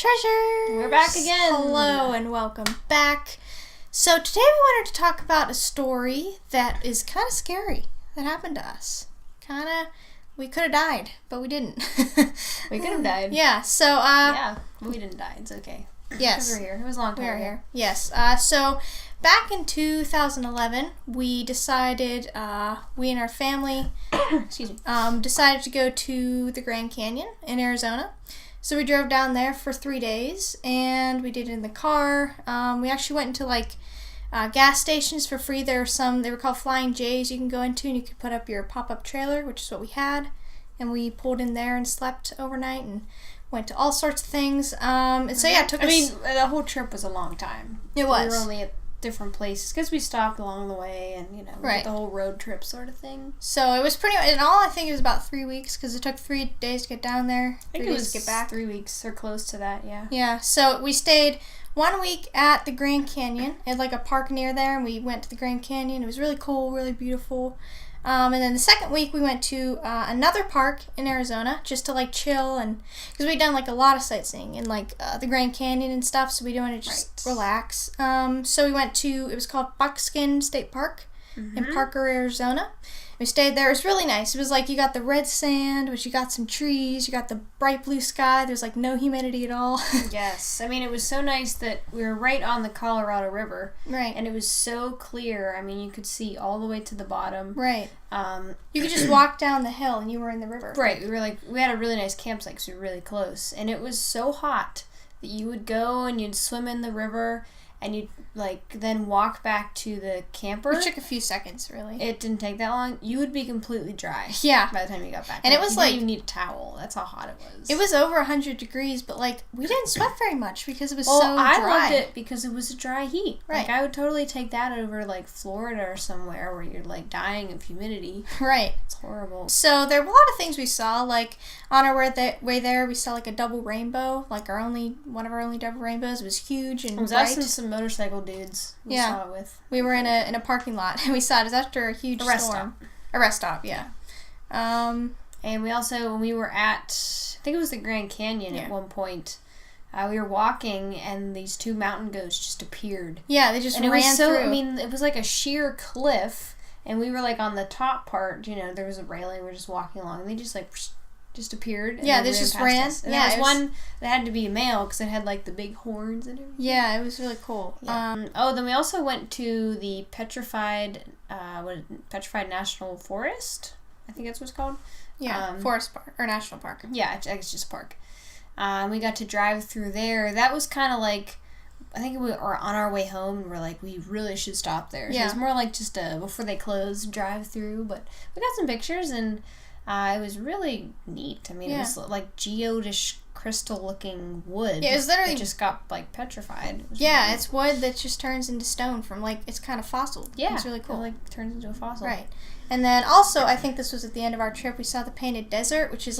treasures! We're back again! Hello and welcome back. So today we wanted to talk about a story that is kind of scary that happened to us. We could have died, but we didn't. We could have died. Yeah, so yeah, we didn't die. It's okay. Yes. Because we're here. It was a long time We're ago. here. Yes. So back in 2011, we decided, we and our family Excuse me. Decided to go to the Grand Canyon in Arizona. So we drove down there for 3 days, and we did it in the car. We actually went into gas stations for free. There were some, they were called Flying J's you can go into, and you could put up your pop-up trailer, which is what we had. And we pulled in there and slept overnight and went to all sorts of things. And so yeah, it took us... the whole trip was a long time. It was. We were only at different places because we stopped along the way and, we Right. did the whole road trip sort of thing. So it was pretty... In all, I think it was about 3 weeks because it took 3 days to get down there. I think 3 it days was to get back. 3 weeks or close to that, yeah. Yeah, so we stayed 1 week at the Grand Canyon at a park near there, and we went to the Grand Canyon. It was really cool, really beautiful. And then the second week we went to another park in Arizona just to chill, and because we'd done a lot of sightseeing in the Grand Canyon and stuff, so we wanted to just relax. So we went to, it was called Buckskin State Park in Parker, Arizona. We stayed there. It was really nice. It was you got the red sand, which you got some trees, you got the bright blue sky. There's no humidity at all. Yes. It was so nice that we were right on the Colorado River. Right. And it was so clear. You could see all the way to the bottom. Right. You could just walk down the hill and you were in the river. Right. We had a really nice campsite because we were really close. And it was so hot that you would go and you'd swim in the river and you'd then walk back to the camper. It took a few seconds, really. It didn't take that long. You would be completely dry. Yeah. By the time you got back. And it was you didn't even need a towel. That's how hot it was. It was over 100 degrees, but we didn't sweat very much because it was so dry. I loved it because it was a dry heat. Right. I would totally take that over Florida or somewhere where you're dying of humidity. Right. It's horrible. So there were a lot of things we saw. On our way there, we saw a double rainbow, one of our only double rainbows. It was huge and it was bright. us and some motorcycle dudes we saw it with. We were in a parking lot and we saw it. It was after a huge storm. A rest stop, yeah. And we also, when we were at, I think it was the Grand Canyon at one point, we were walking and these two mountain goats just appeared. Yeah, they just ran through. It was a sheer cliff, and we were on the top part, there was a railing, we were just walking along, and they just appeared. And they just ran. And there was one that had to be a male because it had the big horns and everything. Yeah, it was really cool. Yeah. Then we also went to the Petrified National Forest. I think that's what it's called. Yeah, Forest Park or National Park. Yeah, it's just a park. We got to drive through there. That was kind of I think we were on our way home and we're we really should stop there. So it was more just a before they close drive through, but we got some pictures and it was really neat. It was geodish crystal looking wood. Yeah, it was literally just got petrified. Yeah, it's wood that just turns into stone from it's kind of fossil. Yeah, it's really cool. It turns into a fossil. Right. And then also, I think this was at the end of our trip, we saw the painted desert, which is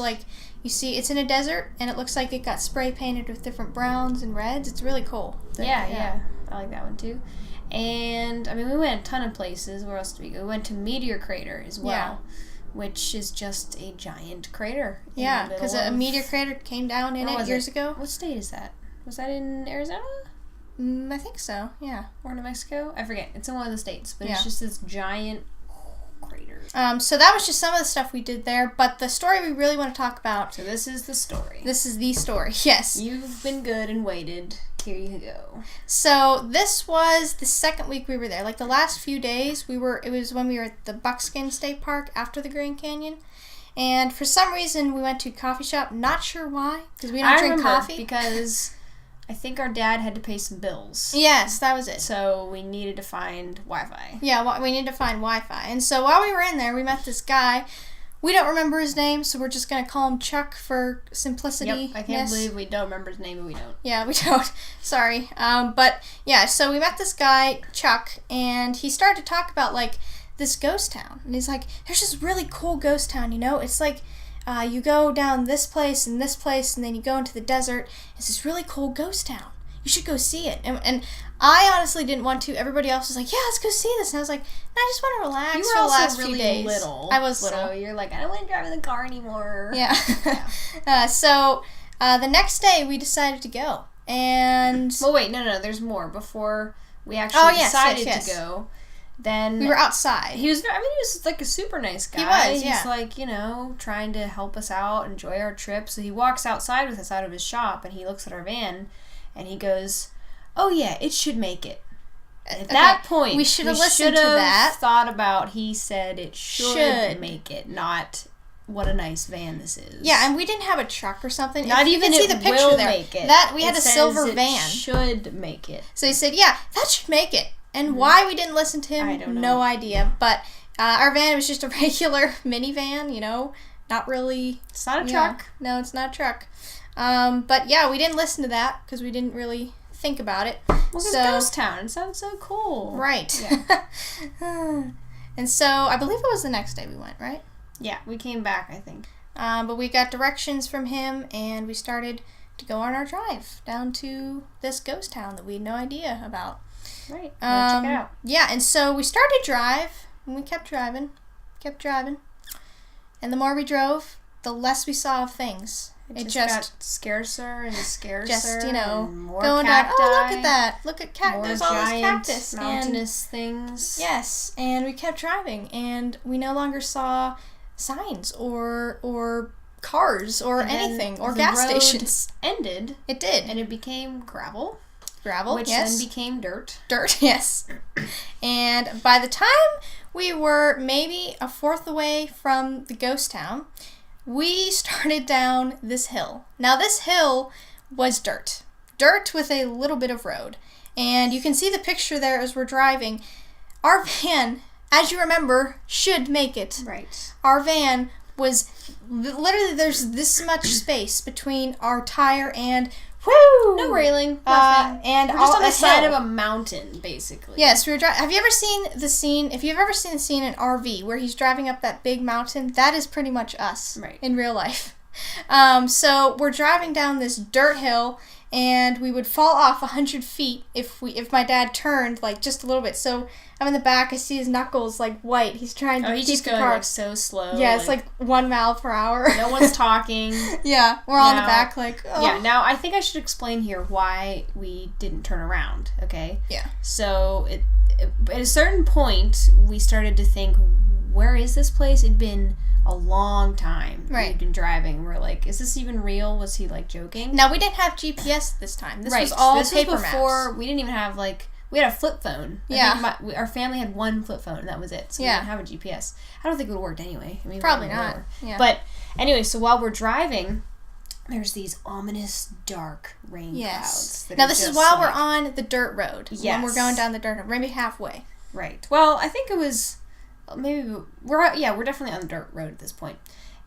you see, it's in a desert, and it looks like it got spray painted with different browns and reds. It's really cool. Yeah. I like that one too. And, we went a ton of places. Where else did we go? We went to Meteor Crater as well, which is just a giant crater. Yeah, because a meteor crater came down in it years ago. What state is that? Was that in Arizona? I think so, yeah. Or New Mexico? I forget. It's in one of the states, but it's just this giant crater. So that was just some of the stuff we did there, but the story we really want to talk about... So this is the story. This is the story, yes. You've been good and waited. Here you go. So this was the second week we were there. The last few days, it was when we were at the Buckskin State Park after the Grand Canyon. And for some reason, we went to a coffee shop. Not sure why, because we don't drink coffee. Because I think our dad had to pay some bills. Yes, that was it. So we needed to find Wi-Fi. Yeah, we needed to find Wi-Fi. And so while we were in there, we met this guy. We don't remember his name, so we're just going to call him Chuck for simplicity. Yep, I can't believe we don't remember his name, but we don't. Yeah, we don't. Sorry. But, yeah, so we met this guy, Chuck, and he started to talk about, this ghost town. And he's like, there's this really cool ghost town, It's you go down this place, and then you go into the desert. It's this really cool ghost town. You should go see it. And I honestly didn't want to. Everybody else was like, yeah, let's go see this. And I was like, no, I just want to relax for the last few days. Little. I was little. So you're I don't want to drive in the car anymore. Yeah. So The next day, we decided to go. And... Well, wait, no, there's more. Before we actually decided to go, then... We were outside. He was like a super nice guy. He was, yeah. He's like, trying to help us out, enjoy our trip. So he walks outside with us out of his shop, and he looks at our van, and he goes, "Oh, yeah, it should make it." At that point, we should have listened to that. Thought about, he said it should make it, not... What a nice van this is. Yeah, and we didn't have a truck or something. Not even see the picture will there. Make it. That we had a silver it van. Should make it. So he said, "Yeah, that should make it." And why we didn't listen to him, I don't know. No idea. But our van was just a regular minivan. Not really. It's not a truck. No, it's not a truck. But yeah, we didn't listen to that because we didn't really think about it. Well, it's Ghost Town. It sounds so cool. Right. Yeah. And so I believe it was the next day we went, right? Yeah, we came back, I think. But we got directions from him, and we started to go on our drive down to this ghost town that we had no idea about. Right. Check it out. Yeah, and so we started to drive, and we kept driving. And the more we drove, the less we saw of things. It just got scarcer and scarcer. Just, more going cacti, down. Oh, look at that. Look at cactus. There's all this cactus. Mountainous things. Yes, and we kept driving, and we no longer saw signs or cars or anything or gas stations. Ended. It did. And it became gravel. Which then became dirt. Yes. And by the time we were maybe a fourth away from the ghost town, we started down this hill. Now this hill was dirt with a little bit of road. And you can see the picture there as we're driving. Our van, as you remember, should make it. Right. Our van was literally, there's this much space between our tire and no railing, nothing. And we're just on the side of a mountain, basically. Yes, we were driving. Have you ever seen the scene? If you've ever seen the scene in RV where he's driving up that big mountain, that is pretty much us, right, in real life. So we're driving down this dirt hill, and we would fall off 100 feet if my dad turned like just a little bit. So I'm in the back. I see his knuckles like white. He's trying to he's keep just the going car. Like so slow. Yeah, it's like 1 mile per hour. No one's talking. Yeah, we're all in the back like. Oh. Yeah. Now I think I should explain here why we didn't turn around. Okay. Yeah. So at a certain point we started to think, where is this place? It'd been a long time. Right. We'd been driving. We're like, is this even real? Was he like joking? Now we didn't have GPS this time. This right. was all this paper was before maps. We didn't even have like. We had a flip phone. Yeah. Our family had one flip phone, and that was it. So we didn't have a GPS. I don't think it would have worked anyway. I mean, probably not. Yeah. But anyway, so while we're driving, there's these ominous dark rain clouds. Now this is while we're on the dirt road. Yes. When we're going down the dirt road, maybe halfway. Right. Well, I think it was maybe we're definitely on the dirt road at this point.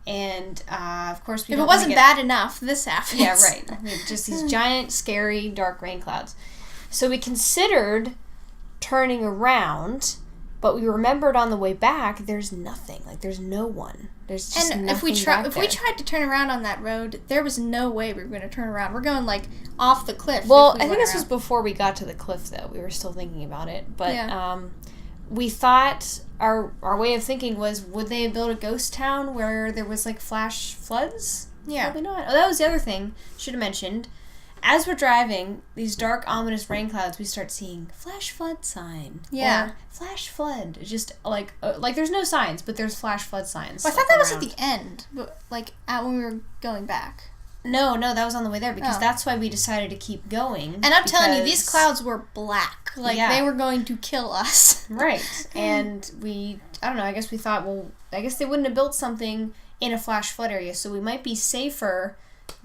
And of course, if it wasn't bad enough, this happens. Yeah, right. I mean, just these giant, scary, dark rain clouds. So we considered turning around, but we remembered on the way back, there's nothing. Like, there's no one. There's just nothing if we tried to turn around on that road, there was no way we were going to turn around. We're going, like, off the cliff. Well, I think this was before we got to the cliff, though. We were still thinking about it. But we thought our way of thinking was, would they build a ghost town where there was, like, flash floods? Yeah. Probably not. Oh, that was the other thing. Should have mentioned. As we're driving, these dark, ominous rain clouds, we start seeing flash flood sign. Yeah. Or flash flood. Just like there's no signs, but there's flash flood signs. Well, I thought that was at the end, but like when we were going back. No, that was on the way there because that's why we decided to keep going. And I'm telling you, these clouds were black. Like they were going to kill us. Right. And I don't know, I guess we thought, well, I guess they wouldn't have built something in a flash flood area, so we might be safer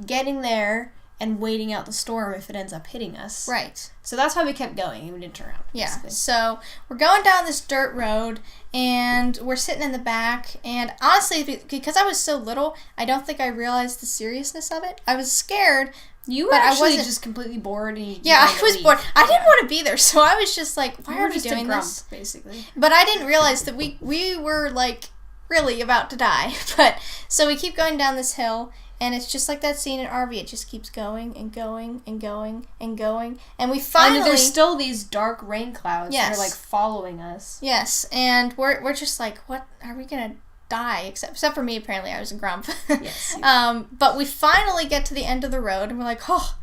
getting there and waiting out the storm if it ends up hitting us. Right. So that's why we kept going and we didn't turn around. Yeah. Basically. So we're going down this dirt road and we're sitting in the back, and honestly, because I was so little, I don't think I realized the seriousness of it. I was scared. You were actually just completely bored. And I was bored. I didn't want to be there, so I was just like, why are we doing this? Basically. But I didn't realize that we were like really about to die. But so we keep going down this hill. And it's just like that scene in RV. It just keeps going and going and going and going. And we finally... And there's still these dark rain clouds that are, like, following us. Yes. And we're just like, what? Are we going to die, except for me, apparently. I was a grump. Yes. But we finally get to the end of the road, and we're like, oh,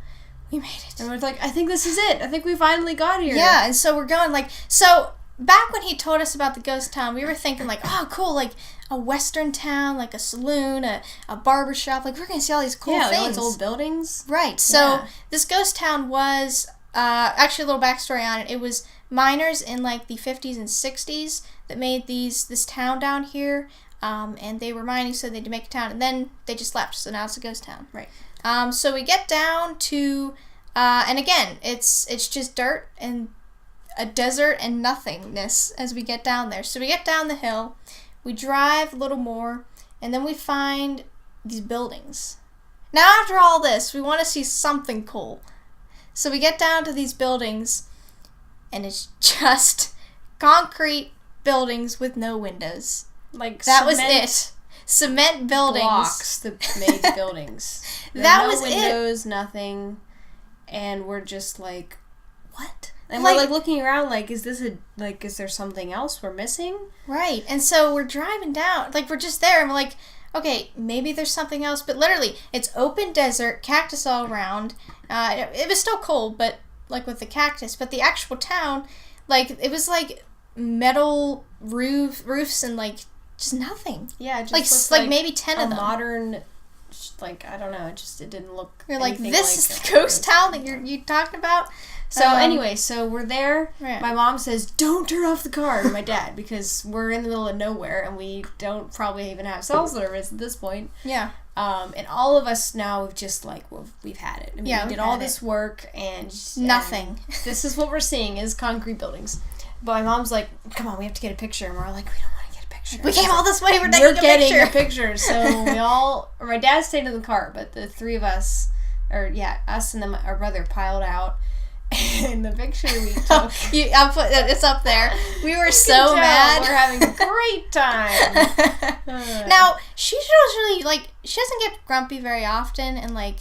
we made it. And we're like, I think this is it. I think we finally got here. Yeah, and so we're going, like, so back when he told us about the ghost town, we were thinking, like, oh, cool, like, a western town, like a saloon, a barber shop. Like, we're going to see all these cool things. Yeah, these old buildings. Right. So this ghost town was, actually a little backstory on it. It was miners in, like, the 50s and 60s that made this town down here. And they were mining, so they had to make a town. And then they just left, so now it's a ghost town. Right. So we get down to, and again, it's just dirt and a desert and nothingness as we get down there. So we get down the hill. We drive a little more, and then we find these buildings. Now, after all this, we want to see something cool. So we get down to these buildings, and it's just concrete buildings with no windows. Like that was it. Cement buildings. Blocks that made buildings. That was windows, it. Nothing. And we're just like, what? And like, we're like looking around like, is there something else we're missing? Right. And so we're driving down, like we're just there and we're like, okay, maybe there's something else, but literally it's open desert, cactus all around. It was still cold, but like with the cactus, but the actual town, like it was like metal roofs and like just nothing. Yeah, it just like maybe 10 of them. Modern, like, I don't know, it didn't look. You're like, this is the ghost town that you talked about? So anyway, so we're there. Right. My mom says, don't turn off the car to my dad because we're in the middle of nowhere and we don't probably even have cell service at this point. Yeah. And all of us now have just like, we've had it. I mean, we did all this work and nothing. And this is what we're seeing is concrete buildings. But my mom's like, come on, we have to get a picture. And we're like, we don't want to get a picture. We came all this way, we're getting a picture. So my dad stayed in the car, but the three of us, us and then our brother piled out. And the picture we took, it's up there. We were so mad. We're having a great time. Now she doesn't get grumpy very often, and like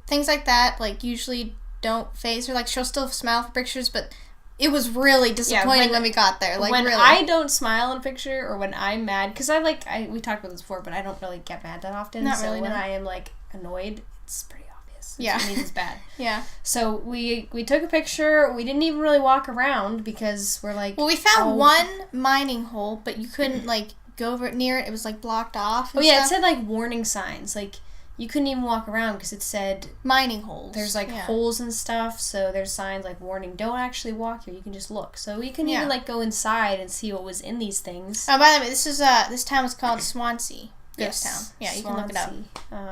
things like that, like usually don't faze her. Like she'll still smile for pictures, but it was really disappointing when we got there. Like when really. I don't smile in a picture, or when I'm mad, because we talked about this before, but I don't really get mad that often. Not so really, when no. I am like annoyed, it's pretty obvious. Yeah, it means it's bad. Yeah. So we took a picture. We didn't even really walk around because we're like. Well, we found one mining hole, but you couldn't like go over near it. It was like blocked off. Oh yeah, it said like warning signs. Like you couldn't even walk around because it said mining holes. There's like holes and stuff. So there's signs like warning. Don't actually walk here. You can just look. So we couldn't even like go inside and see what was in these things. Oh, by the way, this town was called Swansea. Ghost town. Yeah, you can look it up.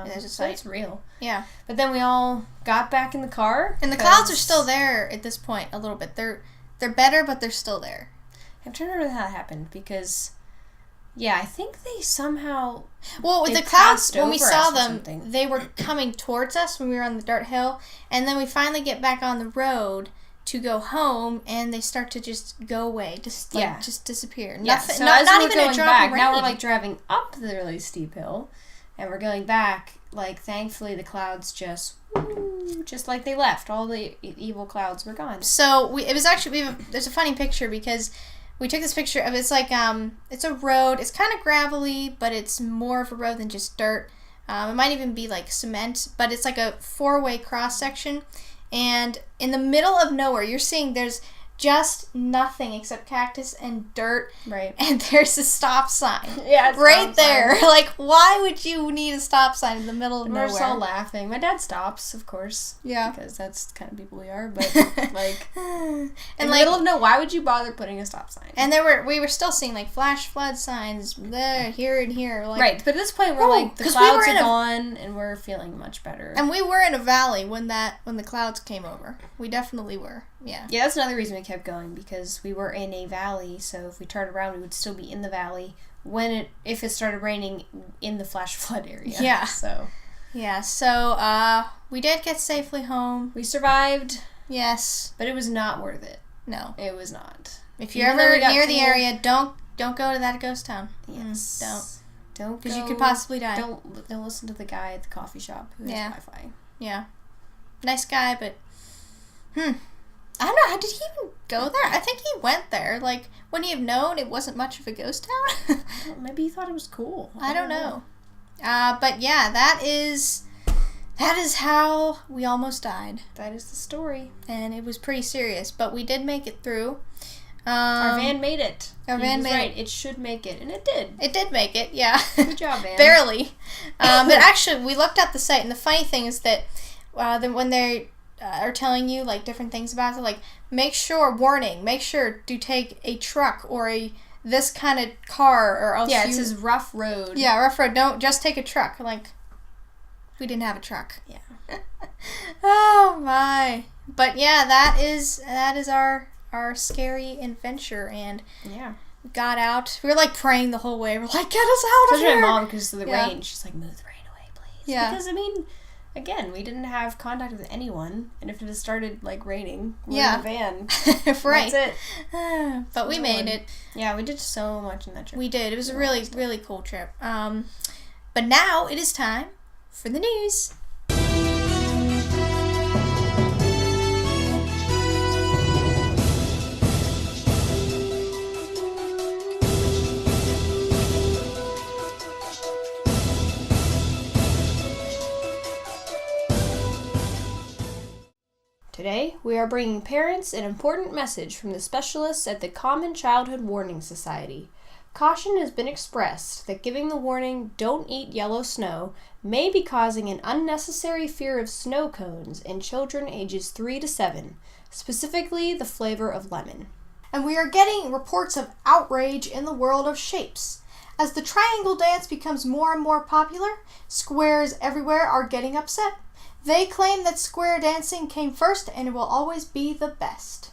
There's a site. It's real. Yeah. But then we all got back in the car. And the clouds are still there at this point a little bit. They're better, but they're still there. I'm trying to remember how that happened because, I think they somehow. Well, with the clouds, when we saw them, they were coming towards us when we were on the dirt hill, and then we finally get back on the road to go home, and they start to just go away, just disappear. Yeah, Nothing, so not even a drop of rain. Now we're like driving up the really steep hill, and we're going back. Like thankfully, the clouds just like they left. All the evil clouds were gone. So there's a funny picture because we took this picture of it's like it's a road. It's kind of gravelly, but it's more of a road than just dirt. It might even be like cement, but it's like a 4-way cross section. And in the middle of nowhere, you're seeing there's just nothing except cactus and dirt. Right. And there's a stop sign. Yeah, right there. Like, why would you need a stop sign in the middle of nowhere? We're just all laughing. My dad stops, of course. Yeah. Because that's the kind of people we are. But, like, in the middle of nowhere, why would you bother putting a stop sign? And we were still seeing, like, flash flood signs there, here, and here. Like, right. But at this point, we're like, the clouds are gone, and we're feeling much better. And we were in a valley when the clouds came over. We definitely were. Yeah. Yeah, that's another reason we kept going, because we were in a valley, so if we turned around, we would still be in the valley if it started raining in the flash flood area. Yeah. So. Yeah, so, we did get safely home. We survived. Yes. But it was not worth it. No. It was not. If you're ever near the area, don't go to that ghost town. Yes. Don't because you could possibly die. Don't listen to the guy at the coffee shop who has Wi-Fi. Yeah. Nice guy, but, I don't know. Did he even go there? I think he went there. Like, wouldn't he have known it wasn't much of a ghost town? Maybe he thought it was cool. I don't know. But yeah, that is how we almost died. That is the story. And it was pretty serious, but we did make it through. Our van made it. Our van made it. It should make it, and it did. It did make it, yeah. Good job, van. Barely. But actually, we looked at the site, and the funny thing is that when they are telling you like different things about it, like make sure to take a truck or this kind of car, or else it says rough road. Yeah, rough road. Don't just take a truck. Like, we didn't have a truck. Yeah. Oh my! But yeah, that is our scary adventure, and yeah, we got out. We were like praying the whole way. We're like, get us out of here! My mom, because of the rain, she's like, move the rain away, please. Yeah. Because I mean, again, we didn't have contact with anyone, and if it had started like raining, we're in the van. Right. That's it. But we made it. Yeah, we did so much in that trip. We did. It was a really, really cool trip. But now it is time for the news. Today, we are bringing parents an important message from the specialists at the Common Childhood Warning Society. Caution has been expressed that giving the warning, "Don't eat yellow snow," may be causing an unnecessary fear of snow cones in children ages 3 to 7, specifically the flavor of lemon. And we are getting reports of outrage in the world of shapes. As the triangle dance becomes more and more popular, squares everywhere are getting upset. They claim that square dancing came first and it will always be the best.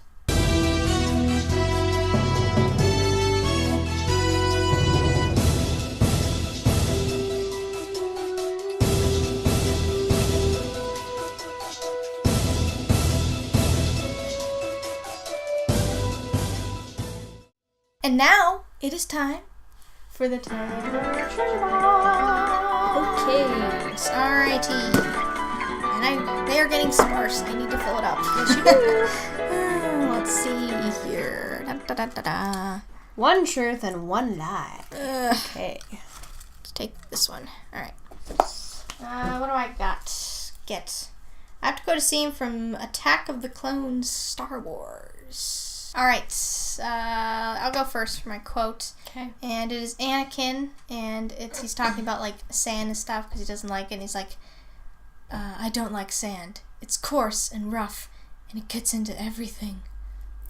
And now it is time for the treasure box. Okay. Alrighty. And they are getting sparse. I need to fill it up. Let's see here. Da, da, da, da. One truth and one lie. Okay. Let's take this one. Alright. What do I got? I have to go to scene from Attack of the Clones Star Wars. Alright. I'll go first for my quote. Okay. And it is Anakin, and he's talking about like sand and stuff because he doesn't like it. And he's like, I don't like sand. It's coarse and rough, and it gets into everything.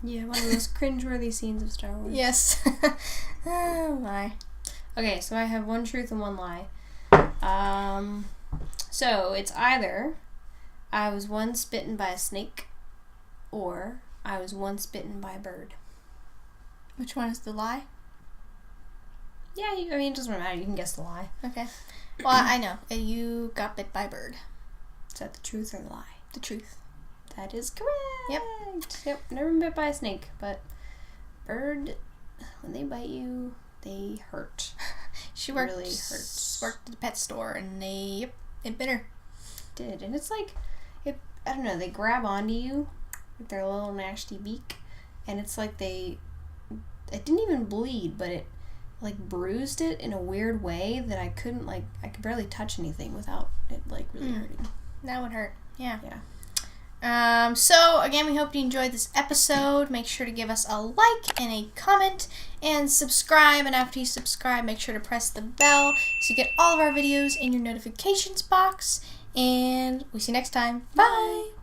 Yeah, one of those cringeworthy scenes of Star Wars. Yes. Oh my. Okay, so I have one truth and one lie. So it's either I was once bitten by a snake, or I was once bitten by a bird. Which one is the lie? Yeah, it doesn't matter. You can guess the lie. Okay. Well, I know. You got bit by a bird. Is that the truth or the lie? The truth. That is correct. Yep. Never been bit by a snake, but bird, when they bite you, they hurt. She worked hurts. at the pet store, and it bit her. It did, and it's like, I don't know. They grab onto you with their little nasty beak, and it's like it didn't even bleed, but it like bruised it in a weird way that I could barely touch anything without it like really hurting. That would hurt. Yeah. Yeah. So again, we hope you enjoyed this episode. Make sure to give us a like and a comment and subscribe. And after you subscribe, make sure to press the bell so you get all of our videos in your notifications box. And we'll see you next time. Bye.